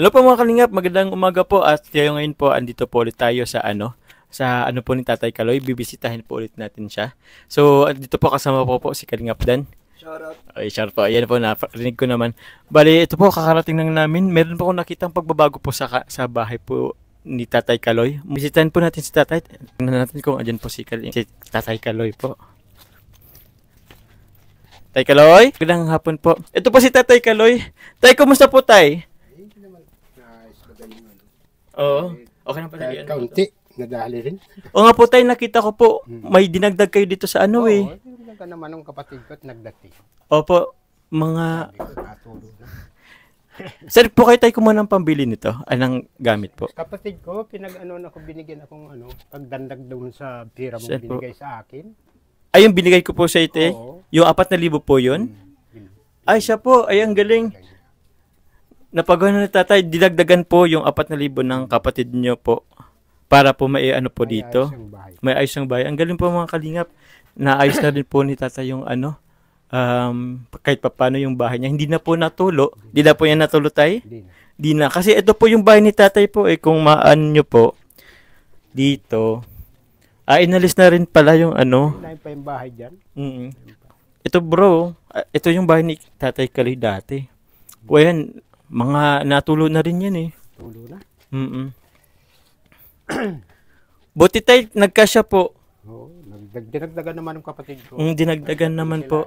Hello po mga kalingap, magandang umaga po at kayo ngayon po andito po ulit tayo sa ano po ni Tatay Kaloy, bibisitahin po ulit natin siya. So, andito po kasama po si Kalingap Dan. Shoutout. Ay, sure po. Ayan po, narinig ko naman. Bali, ito po, kakarating lang namin. Meron po akong nakitang pagbabago po sa bahay po ni Tatay Kaloy. Bisitahin po natin si Tatay. Tingnan natin kung andyan po si Tatay Kaloy po. Tay Kaloy, magandang hapon po. Ito po si Tatay Kaloy. Tay, kumusta po tay? Hindi naman. Nice, magaling ano. Oo. Okay na pala Kahit yan. kaunti, nadali rin. O nga po tay, nakita ko po, may dinagdag kayo dito sa ano eh. Oo, yung ka naman ng kapatid ko at nagdati. Opo, mga... Sabi ko, natulog na. Sir po kayo tayo kumuha ng pambili nito? Anong gamit po? Kapatid ko, pinag-ano na ako, binigyan akong pagdandag doon sa pira mo Sir po. binigay sa akin. Ay, yung binigay ko po sa ite? Oo. Yung 4,000 po yun? Ay, siya po. Ay, ang galing. Napagawa na ni tatay, dinagdagan po yung 4,000 ng kapatid niyo po. Para po may ano po dito. May ayos yung bahay. Ang galing po mga kalingap. Naayos na rin po ni tatay yung kahit papano yung bahay niya. Hindi na po natulo. Hindi na po yan natulo tay? Hindi na. Di na. Kasi ito po yung bahay ni tatay po eh. Kung maan nyo po, dito. Inalis na rin pala yung ano. Hinahin pa yung bahay dyan. Ito bro, ito yung bahay ni Tatay Kaloy dati. Po yan, mga natulo na rin yan eh. Tulo na. Buti tayo, nagkasya po. Oo, dinagdagan naman ng kapatid ko. Dinagdagan naman po.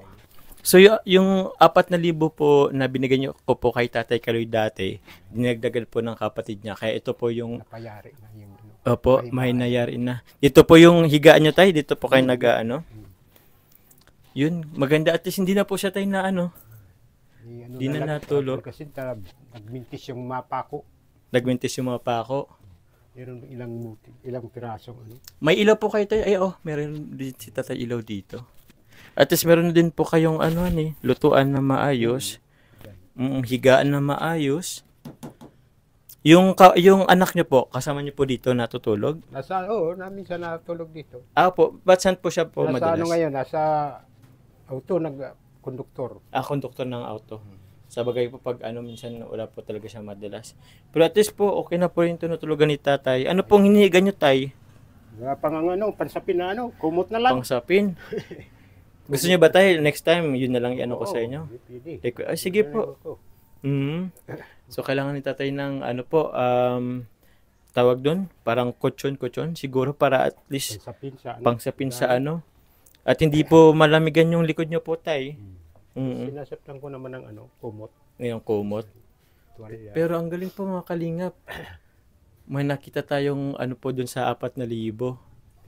So yung 4,000 po na binigay niyo ko po kay Tatay Kaloy dati, dinagdagan po ng kapatid niya. Kaya ito po yung Napayari na yung opo, may nayari na. Dito po yung higaan nyo tayo, dito po kayo Yun, maganda at least hindi na po siya tayo na Di na natulog. Kasi nagmintis yung mapa ko. Nagwintis yung mga pako. Meron ilang pirasong May ilaw po kayo tayo. Ay, meron din si Tatay ilaw dito. At least meron din po kayong lutuan na maayos. Higaan na maayos. Yung anak niyo po, kasama niyo po dito natutulog? Namin siya natulog dito. Po, ba't saan po siya po Nasa madalas? ngayon, nasa auto, konduktor. Konduktor ng auto. Sa bagay po pag minsan wala po talaga siya madalas. Pero at least po, okay na po yung tinutulugan ni tatay. Ano pong hinihiga niyo tay? Wala pang pansapin na kumot na lang. Pangsapin. Gusto niyo ba tay, next time, yun na lang ko sa inyo? Pwede. Sige po. So, kailangan ni tatay ng tawag doon, parang kutsyon, siguro para at least pangsapin sa At hindi po malamigan yung likod nyo po, tay. Sinasaptan ko naman ng kumot. Ngayong kumot. Pero ang galing po mga kalingap. May nakita tayong po doon sa 4,000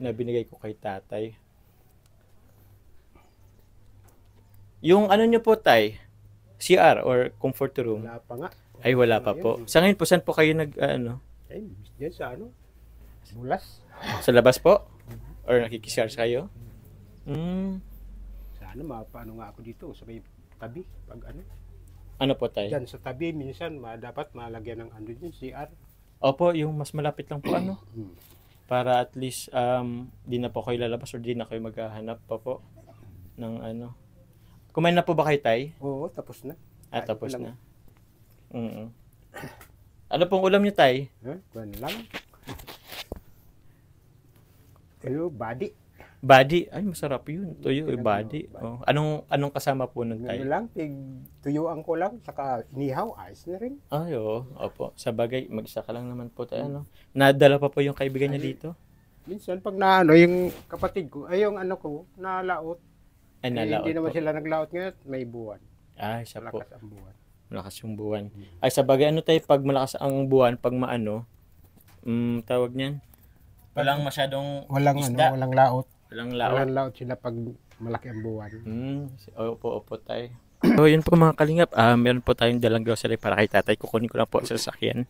na binigay ko kay tatay. Yung nyo po, tay, CR or comfort room? Wala pa nga. Ay, wala pa po. Sa ngayon po, saan po kayo Diyan sa Bulas. Sa labas po? Or nakikisars kayo? Sana mapaano nga ako dito sa may tabi. Pag Ano po tayo? Diyan sa tabi, minsan dapat malagyan ng yung CR. Opo, yung mas malapit lang po Para at least di na po kayo lalabas or di na kayo maghahanap pa po ng Kumain na po ba kayo, tay? Oo, tapos na. Tapos na. Ano pong ulam niyo, tay? Kuwan lang. Body. Body. Ay, masarap yun. Tuyo, body. Anong kasama po nun, tay? Lang, tuyuan ko lang, saka inihaw, ayos na rin. Ay, opo. Sa bagay, mag-isa ka lang naman po, tay. Nadala pa po yung kaibigan niya dito? Minsan, pag yung kapatid ko, yung ko, nalaot. Nalaot hindi naman po. sila naglaot ngayon, may buwan. Siya po. Malakas ang buwan. Malakas yung buwan. Ay, sa bagay, tayo, pag malakas ang buwan, pag tawag niyan? Walang masyadong isda. Walang laot. Walang laot. Walang laot sila pag malaki ang buwan. Opo, tayo. So, yun po mga kalingap. Meron po tayong dalang grocery para kay tatay. Kukunin ko lang po sa sasakyan.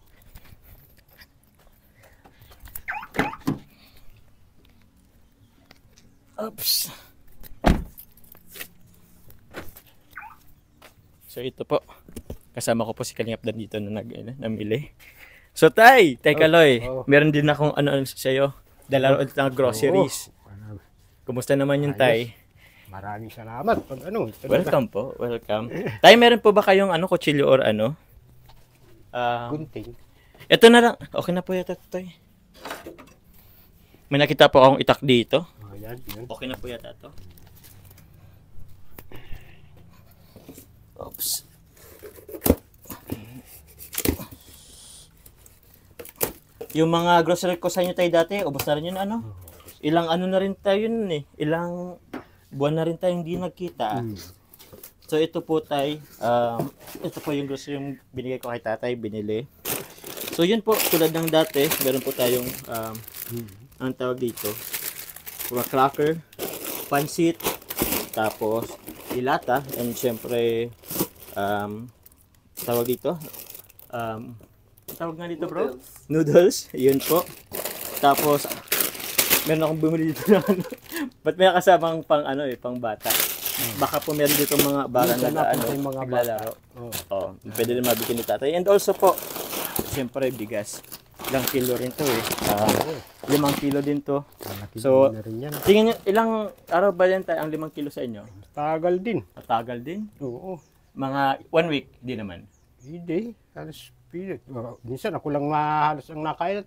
Oops. So ito po. Kasama ko po si Kalingap Dan dito na namili. So tay Kaloy, meron din akong sa iyo. Dala ulit ng groceries. Kumusta naman yung tay? Maraming salamat. Pag Welcome po, welcome. Tay, meron po ba kayong kutsilyo or gunting. Ito na lang. Okay na po yata ito. May nakita po akong itak dito. Yan. Okay na po yata ito. Oops. Yung mga grocery ko sa inyo tayo dati, ubos na rin yun ano? Ilang ano na rin tayo yun eh. Ilang buwan na rin tayo hindi nagkita. So ito po tay, ito po yung grocery yung binigay ko kay tatay, binili. So yun po, tulad ng dati, meron po tayong, anong tawag dito? Mga cracker, pansit, tapos dilata, and syempre, tawag dito, tawag nga dito bro? Noodles, yun po. Tapos, meron akong bumili dito na ano. Ba't may kasamang pang ano eh, pang bata. Baka po meron dito mga bata na ano, naglalaro. Oh, pwede rin mabigyan ni tatay. And also po, siyempre bigas. Ilang kilo rin to eh. 5 kilo din to. So, tingnan nyo, ilang araw ba yan tayo ang 5 kilo sa inyo? Tagal din. Matagal din? Oo. Mga 1 week, di naman. Hindi. Halos pilit. Minsan ako lang halos ang nakain.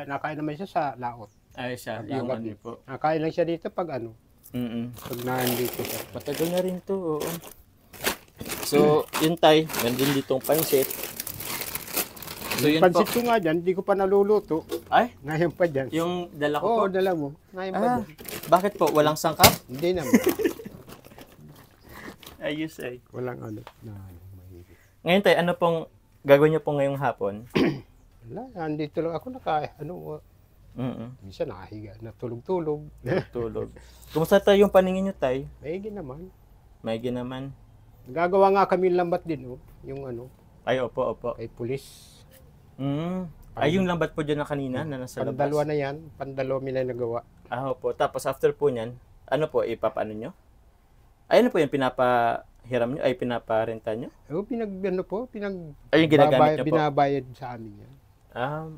Nakain naman siya sa laot. Ay siya, yung ano po. Nakain lang siya dito pag ano. Pag nandito siya. Matagal na rin to, oo. So, yun tayo. Meron din ditong pansit. So, yun pansit po. ko nga dyan, di ko pa naluluto. Ay? Ngayon pa dyan. Yung dala ko Oo, po? dala mo. Ngayon pa dyan. Bakit po? Walang sangkap? Hindi naman. Ayos ay. Walang ano. Ngayon tayo, ano pong gagawin niyo po ngayong hapon? Wala, nandito lang ako minsan nakahiga, natulog-tulog. Tulog. Kumusta tayo yung paningin niyo tay? Maigi naman. Maigi naman. Gagawa nga kami lambat din, yung ano, Ay, opo. kay pulis. Ay, yung lambat po dyan na kanina na nasa labas. Pandalawa na yan, pandalawa nila nagawa. Opo. Tapos after po niyan, ano po, ipapaano nyo? Ay, ano po yung pinapahiram nyo? Ay, pinaparenta nyo? Oo, Ay, yung ginagamit nyo po? binabayad sa amin yan.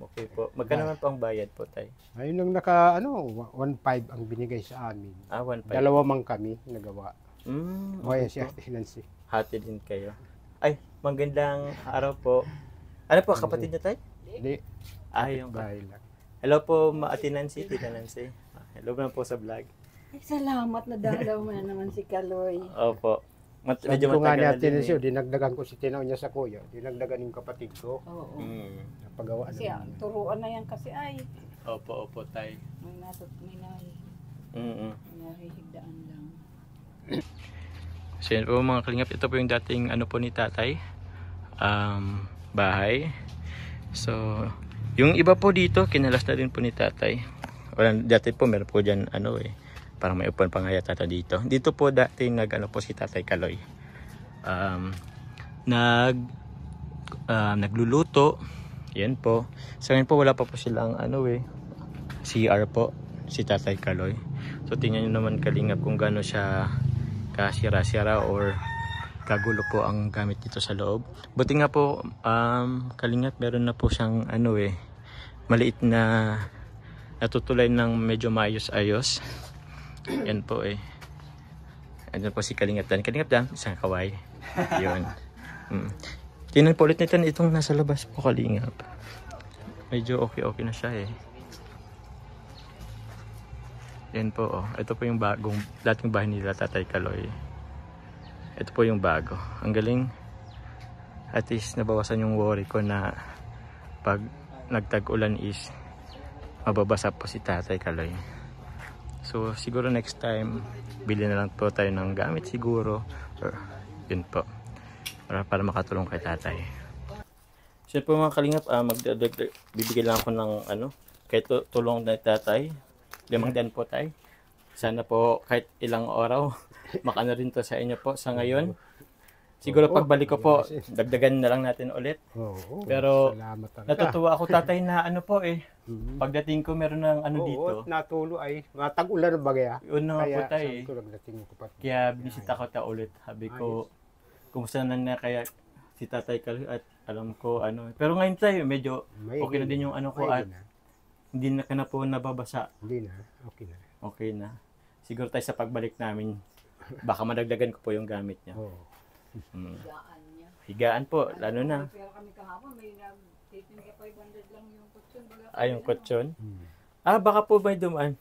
Okay po. Magkano naman po ang bayad po, tay? Ayun lang 1.5 ang binigay sa amin. 1.5. Dalawa man kami nagawa. Okay siya, po. Nancy. Hati din kayo. Ay, magandang araw po. Ano po, kapatid niyo, tay? Hindi. Yung bahay lang. Hello po, Ate Nancy, Tita Nancy. Hello na po sa vlog. Ay, salamat na dalaw mo na naman si Kaloy. Opo. Sabi ko nga ni matagal na Ate din Nancy, dinagdagan ko si tinaw niya sa kuya. Dinagdagan yung kapatid ko. Oo. Napagawa Kasi naman. turuan na yan kasi ay. Opo, tay. May nahihigdaan lang. So yun po mga kalingap, ito po yung dating ano po ni tatay. Bahay. So, yung iba po dito, kinalas na din po ni tatay. Dati po meron po dyan parang may upan pa nga yata dito. Dito po dating nag po si Tatay Kaloy. Nagluluto. Yan po. Sa ngayon po wala pa po silang CR po si Tatay Kaloy. So tingnan niyo naman kalingap kung gaano siya kasira-sira or kagulo po ang gamit dito sa loob. Buti nga po kalingap meron na po siyang maliit na natutulay ng medyo maayos-ayos. Yan po Andun po si Kalingap Dan. Kalingap Dan, isang kaway. Yun. Tingnan po ulit natin itong nasa labas po Kalingap. Medyo okay na siya Yan po Ito po yung dating bahay nila Tatay Kaloy. Ito po yung bago. Ang galing. At least nabawasan yung worry ko na pag nagtag-ulan is mababasa po si Tatay Kaloy. So siguro next time bili na lang po tayo ng gamit siguro or yun po para makatulong kay tatay. So po mga kalingap, bibigyan lang ako ng kahit tulong na tatay. 5 po tayo. Sana po kahit ilang araw makano rin to sa inyo po sa ngayon. Siguro pagbalik ko po, dagdagan na lang natin ulit. Pero natutuwa ako tatay na pagdating ko meron ng dito. Natulo ay matag-ulan ng bagay. Yun na po tayo Kaya Kaya bisita ko ta ulit. Sabi ko, kumusta na kaya si Tatay Kaloy at alam ko Pero ngayon tayo medyo okay na din yung ko at hindi na ka na po nababasa. Hindi na, okay na. Okay na. Siguro tayo sa pagbalik namin, baka madagdagan ko po yung gamit niya. higaan po, lalo na. Pero kami kahapon, may nag-taping ka 500 lang yung kutsyon. Yung kutsyon. Baka po may dumaan.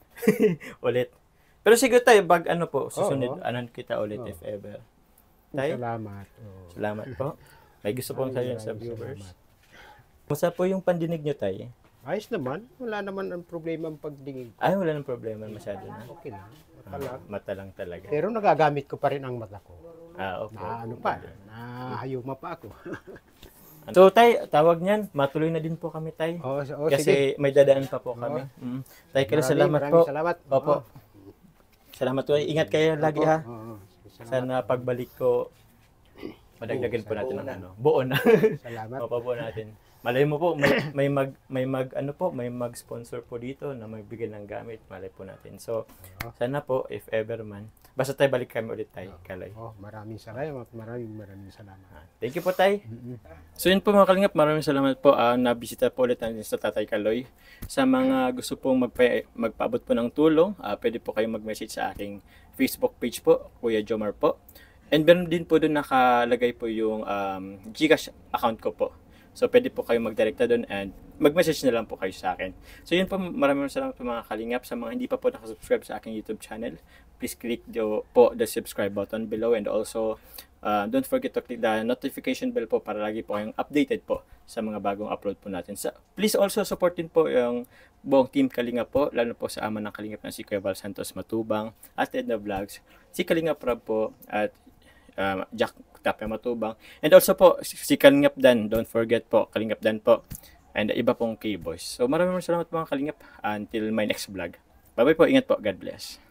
Ulit. Pero siguro tayo, susunod, kita ulit if ever. Tayo? Salamat. Oo. Salamat po. May gusto pong sabihin sa Maraming viewers. salamat. Kumusta po yung pandinig nyo tayo? Ayos naman. Wala naman ang problema ang pagdingin. Wala nang problema masyado na. Okay lang. Mata lang. Mata lang talaga. Pero nagagamit ko pa rin ang mata ko. Okay. Na ano pa, nahayuma pa ako. So tay, tawag niyan, matuloy na din po kami tay. Sige. Kasi may dadaan pa po kami. Tay, kaya salamat po. Salamat. Opo. Salamat po. Ingat kayo lagi ha. Salamat. Sana pagbalik ko, madagdagan po natin ng buo na. Salamat. Mapabuo natin. Malay mo po, may mag-sponsor po dito na magbigay ng gamit. Malay po natin. So, sana po, if ever man, basta tayo balik kami ulit tayo, Kaloy. Maraming salamat. Maraming salamat. Thank you po, tay. So, yun po mga kalingap, maraming salamat po. Nabisita po ulit natin sa Tatay Kaloy. Sa mga gusto pong magpaabot po ng tulong, pwede po kayong mag-message sa aking Facebook page po, Kuya Jomar po. And meron din po doon nakalagay po yung Gcash account ko po. So, pwede po kayo mag-directa doon and mag-message na lang po kayo sa akin. So, yun po, maraming salamat po mga kalingap. Sa mga hindi pa po nakasubscribe sa aking YouTube channel, please click the subscribe button below and also don't forget to click the notification bell po para lagi po kayong updated po sa mga bagong upload po natin. So, please also support din po yung buong team Kalingap po, lalo po sa ama ng Kalingap na si Kuya Val Santos Matubang at Edna Vlogs, si Kalingap Rob po at Jack Tapia Matubang. And also po, si Kalingap Dan. Don't forget po, Kalingap Dan po. And iba pong K-Boys. So maraming salamat mga Kalingap. Until my next vlog. Bye-bye po. Ingat po. God bless.